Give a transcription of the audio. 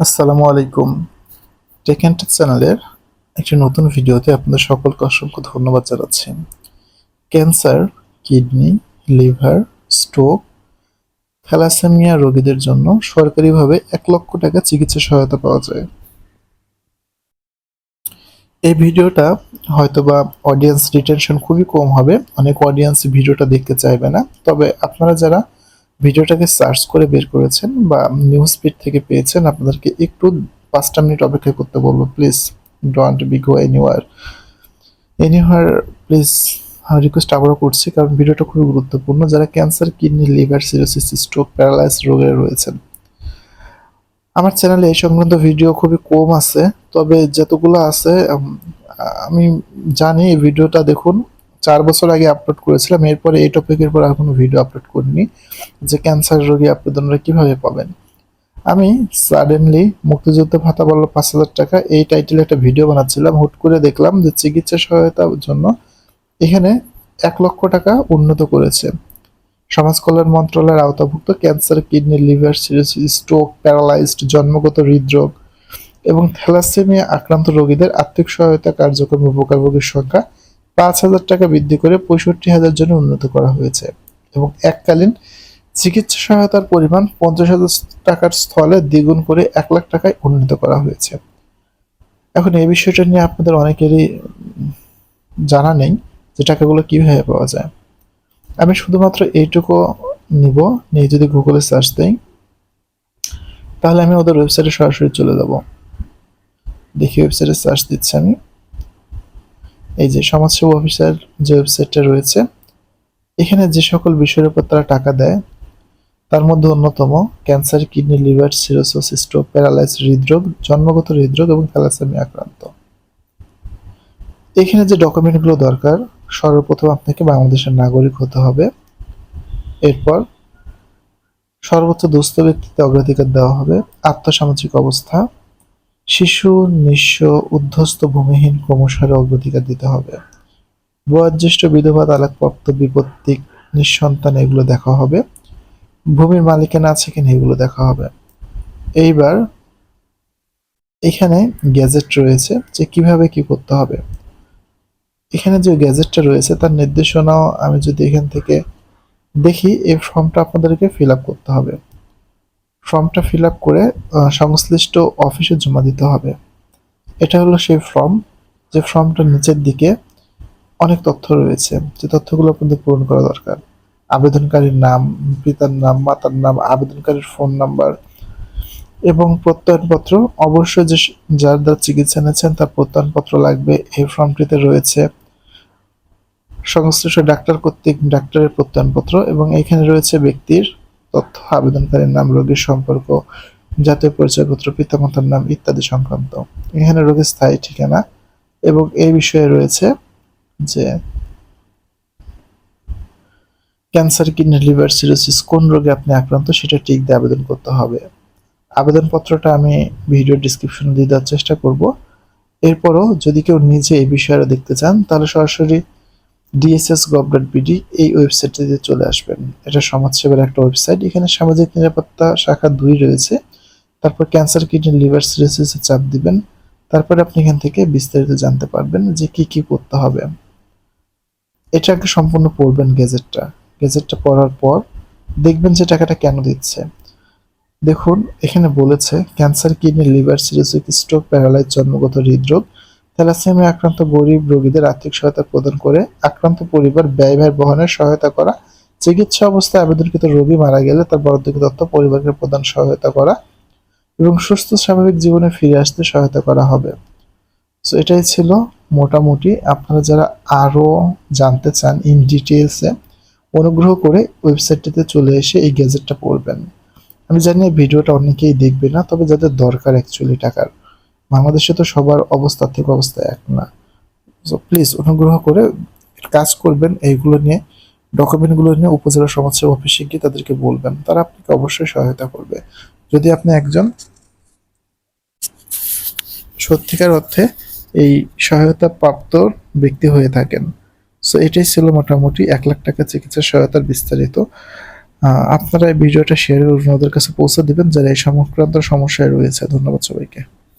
আসসালামু আলাইকুম। Take and take চ্যানেলের একটি নতুন ভিডিওতে আপনাদের সকলকে অসংখ্য ধন্যবাদ জানাচ্ছি। Cancer, kidney, liver, stroke, thalassemia রোগীদের জন্য সরকারিভাবে ১ লক্ষ টাকা চিকিৎসা সহায়তা পাওয়া যায়। এই ভিডিওটা হয়তোবা অডিয়েন্স রিটেনশন খুবই কম হবে, অনেক অডিয়েন্স ভিডিওটা দেখতে চাইবে না। তবে আপনারা যারা ভিডিওটাকে সার্চ করে বের করেছেন বা নিউজ ফিড থেকে পেয়েছেন, আপনাদেরকে একটু ৫টা মিনিট অপেক্ষা করতে বলবো। Please don't be go anywhere please request আবারও করছি, কারণ ভিডিওটা খুবই গুরুত্বপূর্ণ। যারা cancer, kidney, liver, cirrhosis, stroke, paralyse রোগে রয়েছেন, আমার চ্যানেলে এই সংক্রান্ত ভিডিও খুবই কম আছে, তবে যতগুলো আছে আমি জানি। এই ভিডিওটা দেখুন, ৪ বছর আগে আপলোড করেছিলাম। এরপরে এই টপিকের পর আর কোনো ভিডিও আপলোড করিনি যে ক্যান্সার রোগী আপনারা কিভাবে পাবেন। আমি সাডেনলি মুক্তিযুদ্ধ ভাতা বলল ৫,০০০ টাকা, এই টাইটেলে একটা ভিডিও বানাচ্ছিলাম। হুট করে দেখলাম যে চিকিৎসা সহায়তার জন্য এখানে ১ লক্ষ টাকা উন্নত করেছে। সমাজ কল্যাণ মন্ত্রণালয়ের আওতাভুক্ত cancer, kidney, liver, cirrhosis, stroke, paralysed, জন্মগত হৃদরোগ এবং থ্যালাসেমিয়া আক্রান্ত রোগীদের আর্থিক সহায়তা কার্যক্রম উপকারভোগীর সংখ্যা ৫,০০০ টাকা বৃদ্ধি করে ৬৫,০০০ জনে উন্নত করা হয়েছে এবং এককালীন চিকিৎসা সহায়তার পরিমাণ ৫০,০০০ টাকার স্থলে দ্বিগুণ করে ১ লাখ টাকায় উন্নীত করা হয়েছে। এখন এই বিষয়টা নিয়ে আপনাদের অনেকেরই জানা নেই যে টাকাগুলো কিভাবে পাওয়া যায়। আমি শুধুমাত্র এইটুকু নিব, নিয়ে যদি গুগলে সার্চ দেই, তাহলে আমি ওদের ওয়েবসাইটে সরাসরি চলে যাব। দেখি ওয়েবসাইটে সার্চ দিচ্ছি আমি। এই যে সমাজসেবা অফিসার যে ওয়েবসাইটটা রয়েছে, এখানে যে সকল বিষয়ের উপর তারা টাকা দেয় তার মধ্যে অন্যতম cancer, kidney, liver, cirrhosis, stroke, paralyse, হৃদরোগ, জন্মগত হৃদরোগ এবং থ্যালাসেমিয়া আক্রান্ত। এখানে যে ডকুমেন্টগুলো দরকার, সর্বপ্রথম আপনাকে বাংলাদেশের নাগরিক হতে হবে। এরপর সর্বোচ্চ দুস্থ ব্যক্তিতে অগ্রাধিকার দেওয়া হবে। আর্থসামাজিক অবস্থা, শিশু, নিঃস্ব, উদ্ধস্ত, ভূমিহীন, ক্রমশারে অগ্রাধিকার দিতে হবে। বয়োজ্যেষ্ঠ, বিধবা, তালাকপ্রাপ্ত, বিপত্তিক, নিঃসন্তান এগুলো দেখা হবে। ভূমির মালিকানা আছে কিনা এগুলো দেখা হবে। এইবার এখানে গ্যাজেট রয়েছে যে কিভাবে কি করতে হবে। এখানে যে গ্যাজেটটা রয়েছে তার নির্দেশনাও আমি যদি এখান থেকে দেখি, এই ফর্মটা আপনাদেরকে ফিল আপ করতে হবে। ফর্মটা ফিল আপ করে সংশ্লিষ্ট অফিসে জমা দিতে হবে। এটা হলো সেই ফর্ম, যে ফর্মটার নিচের দিকে অনেক তথ্য রয়েছে, যে তথ্যগুলো আপনাদের পূরণ করা দরকার। আবেদনকারীর নাম, পিতার নাম, মাতার নাম, আবেদনকারীর ফোন নাম্বার এবং প্রত্যয়নপত্র। অবশ্যই যার দ্বারা চিকিৎসা নিচ্ছেন তার প্রত্যয়নপত্র লাগবে। এই ফর্মটিতে রয়েছে সংশ্লিষ্ট ডাক্তার কর্তৃক ডাক্তারের প্রত্যয়নপত্র এবং এখানে রয়েছে ব্যক্তির তথ্য, আবেদনকারীর নাম, রোগীর সম্পর্ক, জাতীয় পরিচয়পত্র, পিতামাতার নাম ইত্যাদি সংক্রান্ত। এখানে রোগীর স্থায়ী ঠিকানা এবং এই বিষয়ে রয়েছে যে ক্যান্সার, কিডনি, লিভার, সিরোসিস কোন রোগে আপনি আক্রান্ত সেটা টিক দিয়ে আবেদন করতে হবে। আবেদনপত্রটা আমি ভিডিও ডিসক্রিপশনে দিয়ে দেওয়ার চেষ্টা করব। এরপরও যদি কেউ নিজে এই বিষয়ে দেখতে চান, তাহলে সরাসরি dss.gov.bd এই ওয়েবসাইটটিতে চলে আসবেন। এটা সমাজসেবার একটা ওয়েবসাইট। এখানে সামাজিক নিরাপত্তা শাখা ২ রয়েছে। তারপর ক্যান্সার, কিডনি, লিভার, সিরোসিসে চাপ দিবেন। তারপরে আপনি এখান থেকে বিস্তারিত জানতে পারবেন যে কি কি করতে হবে। এটা আগে সম্পূর্ণ পড়বেন গেজেটটা। গেজেটটা পড়ার পর দেখবেন যে টাকাটা কেন দিচ্ছে। দেখুন এখানে বলেছে cancer, kidney, liver, cirrhosis, stroke, paralyse, জন্মগত হৃদরোগ, থ্যালাসেমিয়া আক্রান্ত গরিব রোগীদের আর্থিক সহায়তা প্রদান করে আক্রান্ত পরিবার ব্যয়ভার বহনের সহায়তা করা, চিকিৎসা অবস্থায় আবেদনকৃত রোগী মারা গেলে তার বরাদ্দকৃত অর্থ পরিবারকে প্রদান সহায়তা করা এবং সুস্থ স্বাভাবিক জীবনে ফিরে আসতে সহায়তা করা হবে। সো এটাই ছিল মোটামুটি। আপনারা যারা আরও জানতে চান ইন ডিটেলসে, অনুগ্রহ করে ওয়েবসাইটটিতে চলে এসে এই গ্যাজেটটা পড়বেন। আমি জানি এই ভিডিওটা অনেকেই দেখবে না, তবে যাদের দরকার অ্যাকচুয়ালি টাকার, বাংলাদেশে তো সবার অবস্থা থেকে অবস্থা এক না। সো প্লিজ অনুগ্রহ করে কাজ করবেন এইগুলো নিয়ে, ডকুমেন্টগুলো নিয়ে উপজেলা সমাজসেবা অফিসে গিয়ে তাদেরকে বলবেন, তারা আপনাকে অবশ্যই সহায়তা করবে যদি আপনি একজন সত্যিকার অর্থে এই সহায়তা প্রাপ্ত ব্যক্তি হয়ে থাকেন। সো এটাই ছিল মোটামুটি ১ লাখ টাকা চিকিৎসা সহায়তার বিস্তারিত। আপনারা এই ভিডিওটা শেয়ার করে ওদের কাছে পৌঁছে দিবেন যারা এই সংক্রান্ত সমস্যায় রয়েছে। ধন্যবাদ সবাইকে।